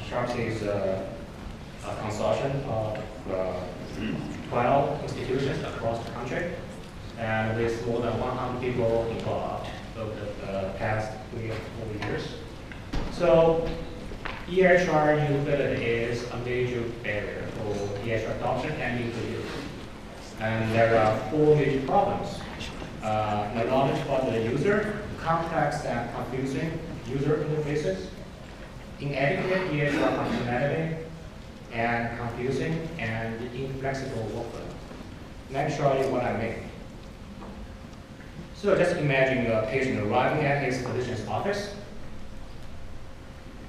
SHARPC is a consortium of 12 institutions across the country, and with more than 100 people involved over the past 3 or 4 years. So EHR usability is a major barrier for EHR adoption and user use. And there are 4 major problems. Knowledge for the user, complex and confusing user interfaces, inadequate EHR functionality, and confusing and inflexible workflow. Let me show you what I mean. So just imagine a patient arriving at his physician's office.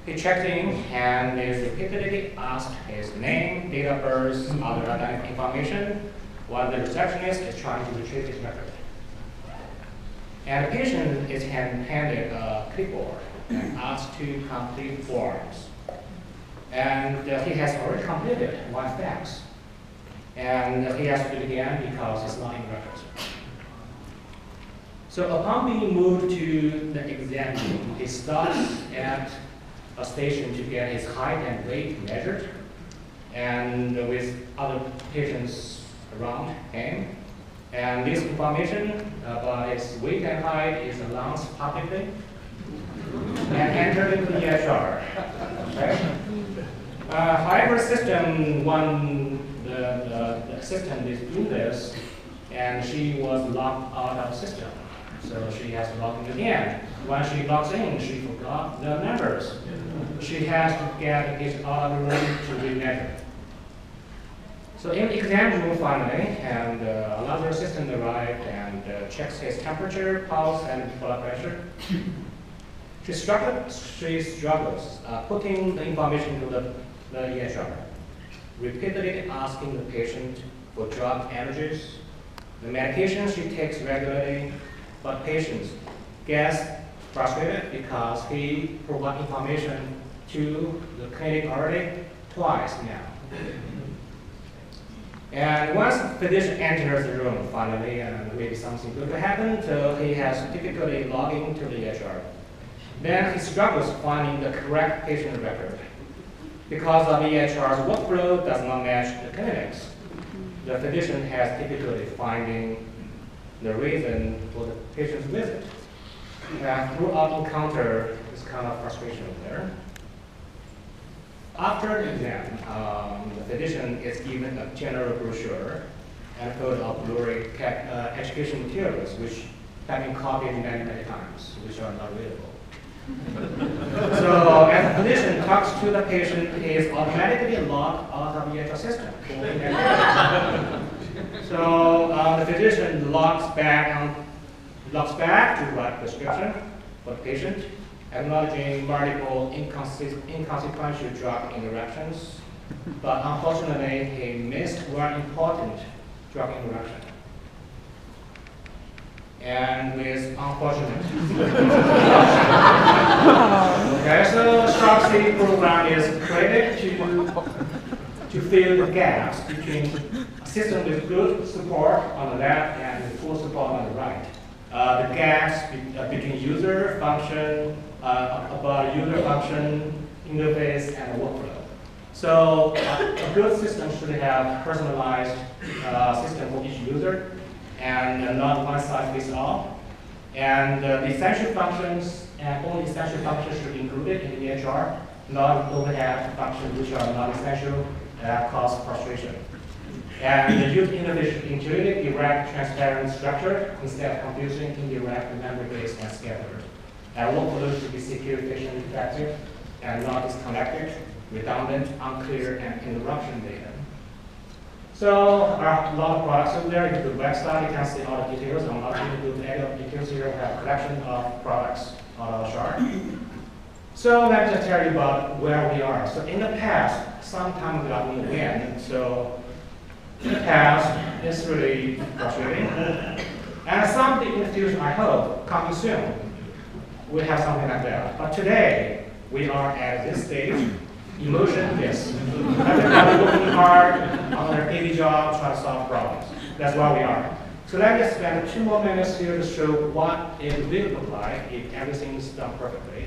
He checked in and is repeatedly asked his name, date of birth, other identifying information, while the receptionist is trying to retrieve his record. And the patient is handed a clipboard and asked to complete forms. And he has already completed 1 fax. And he has to do it again because it's not in records. So upon being moved to the exam room, he stops at a station to get his height and weight measured, and with other patients around him. And this information about his weight and height is announced publicly and entered into the EHR. Okay? However, the system is doing this, and she was locked out of the system. So she has to log in again. When she logs in, she forgot the numbers. She has to get the patient out of the room to remeasure. So in the exam room finally, and another assistant arrived and checks his temperature, pulse, and blood pressure. She struggles putting the information into the EHR, repeatedly asking the patient for drug allergies, the medication she takes regularly, but patients gets frustrated because he provides information to the clinic already twice now. And once the physician enters the room finally, and maybe something good will happen, so he has difficulty logging to the EHR. Then he struggles finding the correct patient record. Because of EHR's workflow does not match the clinic's, the physician has difficulty finding the reason for the patient's visit. Throughout encounter this kind of frustration there. After the exam, the physician is given a general brochure and a code of blurry education materials, which have been copied many times, which are not readable. So as the physician talks to the patient, he is automatically logged out of the EHR system. So the physician logs back to write prescription for the patient, acknowledging multiple inconsequential drug interactions. But unfortunately, he missed one important drug interaction. And with unfortunate. Okay, so SHARPC program is created to fill the gaps between a system with good support on the left and poor support on the right. The gaps between user function, about user function, interface, and workflow. So a good system should have personalized system for each user, and not one size fits all. And the essential functions and only essential functions should be included in the EHR, not overhead functions which are not essential that cause frustration. And the user interface should be intuitive, direct, transparent, structured, instead of confusing, indirect, memory-based, and scattered. And workflow should be secure, efficient, effective, and not disconnected, redundant, unclear, and interruption data. So there are a lot of products over there. You go to the website, you can see all the details. I'm not going to do any of the details here. We have a collection of products on our chart. So let me just tell you about where we are. So in the past, some time ago, again, so in the past, it's really frustrating. And someday in the future, I hope, coming soon, we have something like that. But today, we are at this stage. Emotion, yes. Everybody working hard on their daily job, trying to solve problems. That's where we are. So let me spend 2 more minutes here to show what it will look like if everything is done perfectly.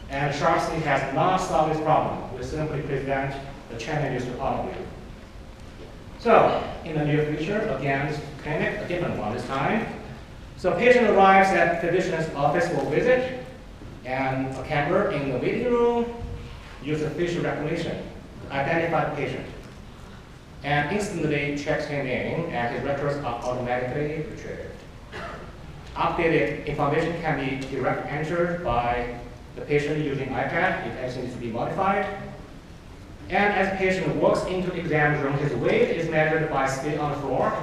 And SHARPC has not solved this problem. We simply present the challenges to all of you. So, in the near future, again, this clinic, a different one this time. So patient arrives at physician's office for visit, and a camera in the waiting room uses facial recognition to identify the patient, and instantly checks him in, and his records are automatically retrieved. Updated information can be directly entered by the patient using iPad if anything needs to be modified. And as the patient walks into the exam room, his weight is measured by spit on the floor,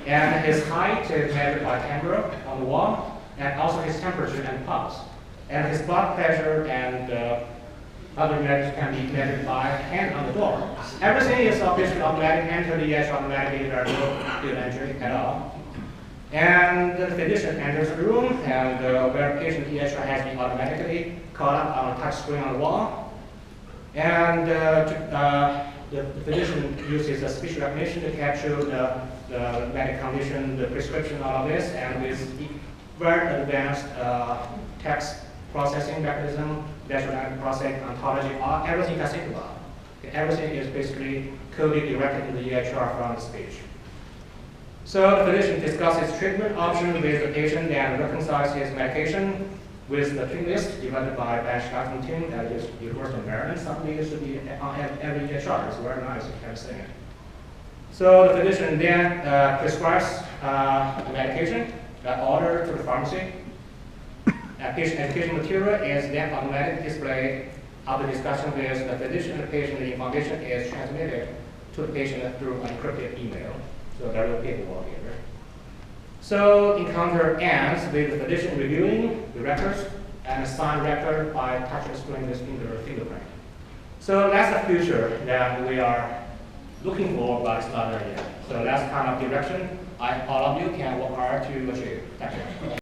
and his height is measured by camera on the wall, and also his temperature and pulse. And his blood pressure and other measures can be measured by hand on the door. Everything is obviously automatic, enter the EHR automatically, there are no field entry at all. And the physician enters the room, and where patient EHR has been automatically caught up on a touch screen on the wall. And the physician uses a speech recognition to capture the medical condition, the prescription, all of this, and with very advanced text processing mechanism, natural processing, ontology, everything you can think about. Everything is basically coded directly in the EHR from the speech. So the physician discusses treatment options with the patient and reconciles his medication with the treatment list divided by batch document team that is University of Maryland. Something should be on every EHR. It's very nice, you can say it. So the physician then prescribes the medication, order to the pharmacy. Patient education material is then automatically displayed after discussion with the physician and the patient. The information is transmitted to the patient through an encrypted email. So there will be paperwork here. So encounter ends with the physician reviewing the records and a signed record by touch screen with fingerprint. So that's the future that we are looking for, but it's not there yet. So that's kind of direction all of you can work hard to achieve. Thank you.